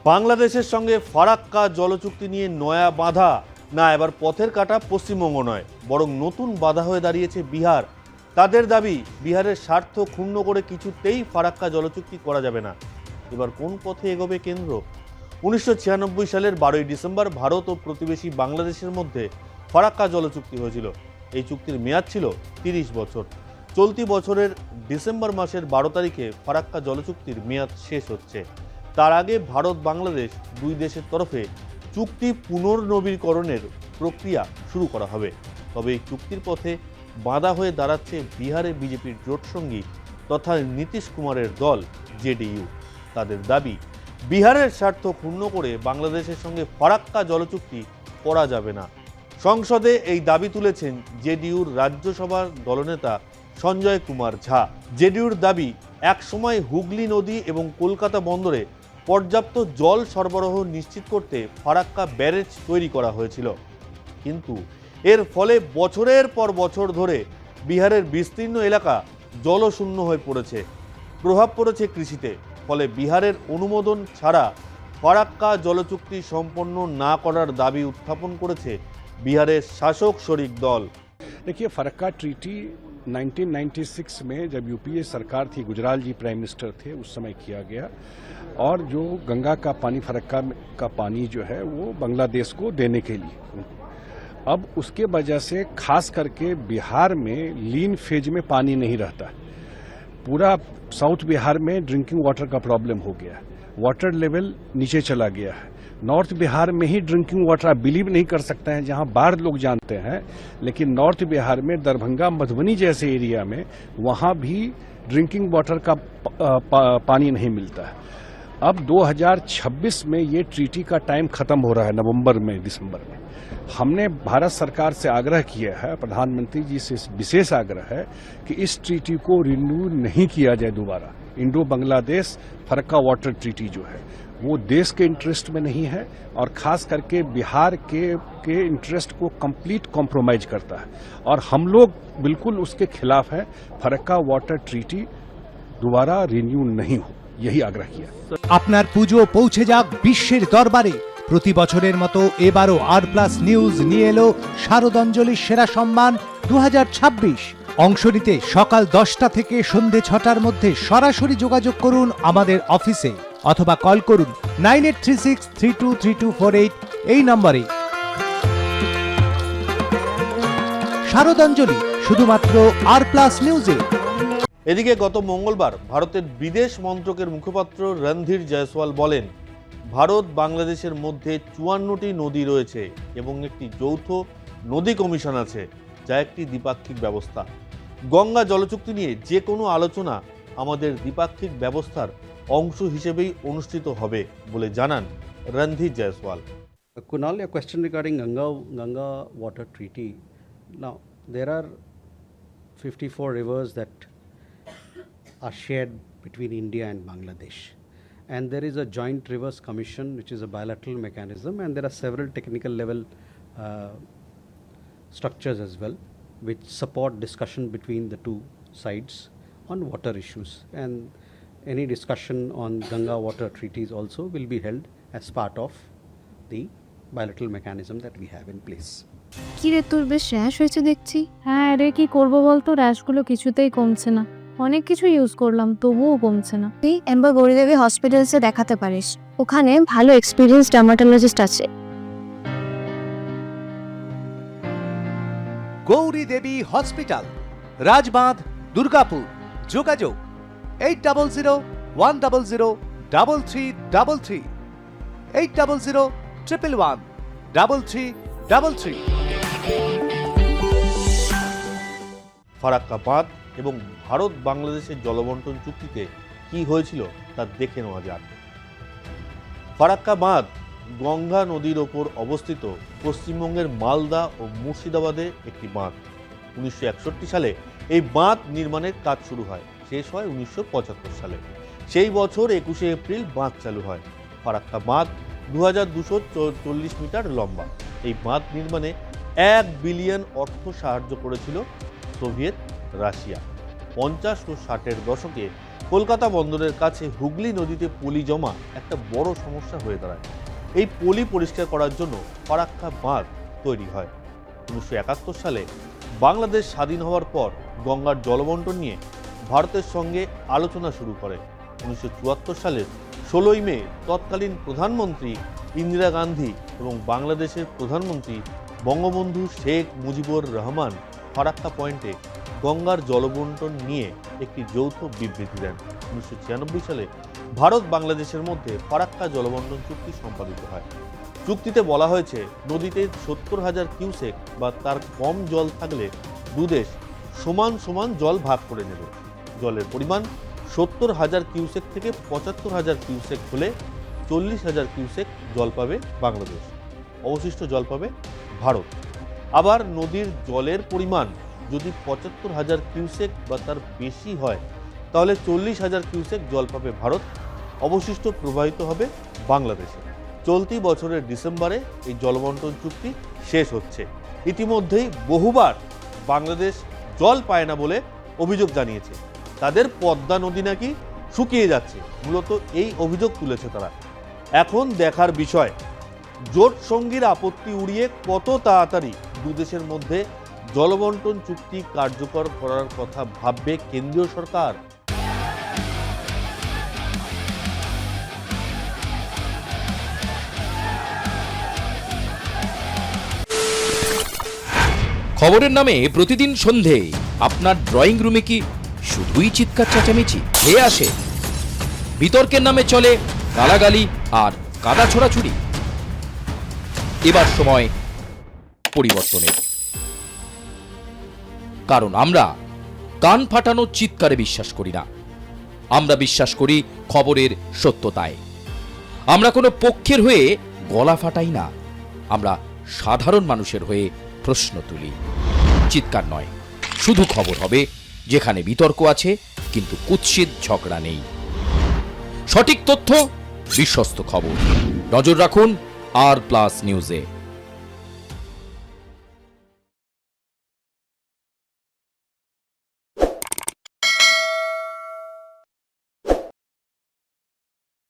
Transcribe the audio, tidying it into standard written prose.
বাংলাদেশের সঙ্গে ফারাক্কা জলচুক্তি নিয়ে নয়া বাধা না, এবার পথের কাটা পশ্চিমবঙ্গ নয়, বরং নতুন বাধা হয়ে দাঁড়িয়েছে বিহার। তাদের দাবি, বিহারের স্বার্থ ক্ষুণ্ণ করে কিছুতেই ফারাক্কা জলচুক্তি করা যাবে না। এবার কোন পথে এগোবে কেন্দ্র? 1996 সালের 12ই ডিসেম্বর ভারত ও প্রতিবেশী বাংলাদেশের মধ্যে ফারাক্কা জলচুক্তি হয়েছিল। এই চুক্তির মেয়াদ ছিল 30 বছর। চলতি বছরের ডিসেম্বর মাসের 12 তারিখে ফারাক্কা জলচুক্তির মেয়াদ শেষ হচ্ছে। তার আগে ভারত বাংলাদেশ দুই দেশের তরফে চুক্তি পুনর্নবীকরণের প্রক্রিয়া শুরু করা হবে। তবে এই চুক্তির পথে বাধা হয়ে দাঁড়াচ্ছে বিহারে বিজেপির জোটসঙ্গী তথা নীতিশ কুমারের দল জেডিইউ। তাদের দাবি, বিহারের স্বার্থ ক্ষুণ্ণ করে বাংলাদেশের সঙ্গে ফারাক্কা জলচুক্তি করা যাবে না। সংসদে এই দাবি তুলেছেন জেডিইউর রাজ্যসভার দলনেতা সঞ্জয় কুমার ঝা। জেডিইউর দাবি, একসময় হুগলি নদী এবং কলকাতা বন্দরে পর্যাপ্ত জল সরবরাহ নিশ্চিত করতে ফারাক্কা ব্যারেজ তৈরি করা হয়েছিল, কিন্তু এর ফলে বছরের পর বছর ধরে বিহারের বিস্তীর্ণ এলাকা জলশূন্য হয়ে পড়েছে। প্রভাব পড়েছে কৃষিতে। ফলে বিহারের অনুমোদন ছাড়া ফারাক্কা জলচুক্তি সম্পন্ন না করার দাবি উত্থাপন করেছে বিহারের শাসক শরিক দল। देखिए, फरक्का ट्रीटी 1996 में जब यूपीए सरकार थी, गुजराल जी प्राइम मिनिस्टर थे, उस समय किया गया। और जो गंगा का पानी, फरक्का का पानी जो है वो बांग्लादेश को देने के लिए, अब उसके वजह से खास करके बिहार में लीन फेज में पानी नहीं रहता। पूरा साउथ बिहार में ड्रिंकिंग वाटर का प्रॉब्लम हो गया, वाटर लेवल नीचे चला गया है। नॉर्थ बिहार में ही ड्रिंकिंग वाटर, आप बिलीव नहीं कर सकते हैं, जहां बाहर लोग जानते हैं, लेकिन नॉर्थ बिहार में दरभंगा, मधुबनी जैसे एरिया में वहां भी ड्रिंकिंग वाटर का पानी नहीं मिलता है। अब 2026 में ये ट्रीटी का टाइम खत्म हो रहा है, नवंबर में, दिसंबर में। हमने भारत सरकार से आग्रह किया है, प्रधानमंत्री जी से विशेष आग्रह है कि इस ट्रीटी को रिन्यू नहीं किया जाए दोबारा। Indo Bangladesh Farakka water treaty जो है वो देश के इंटरेस्ट में नहीं है, और खास करके बिहार के इंटरेस्ट को कंप्लीट कॉम्प्रोमाइज करता है, और हम लोग बिल्कुल उसके खिलाफ हैं। फरक्का वाटर ट्रीटी दोबारा रिन्यू नहीं हो, यही आग्रह किया। আপনার পুজো পৌঁছে যাক বিশ্বের দরবারে। প্রতি বছরের মতো এবারও আর+ নিউজ নিয়ে এলো শারদাঞ্জলির সেরা সম্মান 2026। অংশ নিতে সকাল 10টা থেকে সন্ধে 6টার মধ্যে সরাসরি যোগাযোগ করুন আমাদের অফিসে, অথবা কল করুন 9836323248 এই নম্বরে। শারদাঞ্জলি শুধুমাত্র আর+ নিউজে। এদিকে গত মঙ্গলবার ভারতের বিদেশ মন্ত্রকের মুখপাত্র রণধীর জয়সওয়াল বলেন, ভারত বাংলাদেশের মধ্যে 54টি নদী রয়েছে এবং একটি যৌথ নদী কমিশন আছে, যা একটি দ্বিপাক্ষিক ব্যবস্থা। গঙ্গা জলচুক্তি নিয়ে যে কোনো আলোচনা আমাদের দ্বিপাক্ষিক ব্যবস্থার অংশ হিসেবেই অনুষ্ঠিত হবে বলে জানান Randhir Jaiswal. Kunal, a question regarding Ganga Water Treaty. Now, there are 54 rivers that are shared between India and Bangladesh. And there is a joint rivers commission, which is a bilateral mechanism, and there are several technical level structures as well, which support discussion between the two sides on water issues. And any discussion on Ganga water treaties also will be held as part of the bilateral mechanism that we have in place. কি রে, তোর বেশ rash হয়েছে দেখছি। হ্যাঁ রে, কি করবো বলতো, র্যাশগুলো কিছুতেই কমছে না। অনেক কিছু ইউজ করলাম তবুও কমছে না। তুই এম্বার গৌরীদেবী হসপিটালসে দেখাতে পারিস, ওখানে ভালো এক্সপিরিয়েন্স ডার্মাটোলজিস্ট আছে। গৌরী দেবী হসপিটাল, রাজবাঁধ, দুর্গাপুর। যোগাযোগ 8001003333, 8001113333। ফারাক্কা বাঁধ এবং ভারত বাংলাদেশের জলবন্টন চুক্তিতে কি হয়েছিল তা দেখে নেওয়া যাক। ফারাক্কা বাঁধ গঙ্গা নদীর ওপর অবস্থিত পশ্চিমবঙ্গের মালদা ও মুর্শিদাবাদে একটি বাঁধ। 1961 সালে এই বাঁধ নির্মাণের কাজ শুরু হয়, শেষ হয় 1975 সালে। সেই বছর 21শে এপ্রিল বাঁধ চালু হয়। ফারাক্কা বাঁধ 2240 মিটার লম্বা। এই বাঁধ নির্মাণে 1 বিলিয়ন অর্থ সাহায্য করেছিল সোভিয়েত রাশিয়া। 50 ও 60-এর দশকে কলকাতা বন্দরের কাছে হুগলি নদীতে পলি জমা একটা বড় সমস্যা হয়ে দাঁড়ায়। এই পলি পরিষ্কার করার জন্য ফারাক্কা বাঁধ তৈরি হয়। 1971 সালে বাংলাদেশ স্বাধীন হওয়ার পর গঙ্গার জলবন্টন নিয়ে ভারতের সঙ্গে আলোচনা শুরু করে। 1974 সালের 16ই মে তৎকালীন প্রধানমন্ত্রী ইন্দিরা গান্ধী এবং বাংলাদেশের প্রধানমন্ত্রী বঙ্গবন্ধু শেখ মুজিবুর রহমান ফারাক্কা পয়েন্টে গঙ্গার জলবন্টন নিয়ে একটি যৌথ বিবৃতি দেন। 1996 সালে ভারত বাংলাদেশের মধ্যে ফারাক্কা জলবন্টন চুক্তি সম্পাদিত হয়। চুক্তিতে বলা হয়েছে নদীতে 70,000 কিউসেক বা তার কম জল থাকলে দুদেশ সমান সমান জল ভাগ করে নেবে। জলের পরিমাণ 70,000 কিউসেক থেকে 75,000 কিউসেক হলে 40,000 কিউসেক জল পাবে বাংলাদেশ, অবশিষ্ট জল পাবে ভারত। আবার নদীর জলের পরিমাণ যদি 75,000 কিউসেক বা তার বেশি হয় তাহলে 40,000 কিউসেক জল পাবে ভারত, অবশিষ্ট প্রবাহিত হবে বাংলাদেশে। চলতি বছরের ডিসেম্বরে এই জলবন্টন চুক্তি শেষ হচ্ছে। ইতিমধ্যেই বহুবার বাংলাদেশ জল পায় না বলে অভিযোগ জানিয়েছে। তাদের পদ্মা নদী নাকি শুকিয়ে যাচ্ছে, মূলত এই অভিযোগ তুলেছে তারা। এখন দেখার বিষয় জোট সঙ্গীর আপত্তি উড়িয়ে কত তাড়াতাড়ি দুদেশের মধ্যে জলবন্টন চুক্তি কার্যকর করার কথা ভাববে কেন্দ্রীয় সরকার। খবরের নামে প্রতিদিন সন্ধে আপনার ড্রয়িং রুমে কি শুধুই চিৎকার চেঁচামেচি খেয়ে আসে? বিতর্কের নামে চলে গালাগালি আর কাদা ছোড়াছুড়ি। এবার সময় পরিবর্তনের, কারণ আমরা কান ফাটানো চিৎকারে বিশ্বাস করি না। আমরা বিশ্বাস করি খবরের সত্যতায়। আমরা কোনো পক্ষের হয়ে গলা ফাটাই না, আমরা সাধারণ মানুষের হয়ে প্রশ্ন তুলি। চিৎকার নয়, শুধু খবর হবে যেখানে বিতর্ক আছে কিন্তু কুৎসিত ঝগড়া নেই। সঠিক তথ্য, বিশ্বস্ত খবর। নজর রাখুন আর প্লাস নিউজে।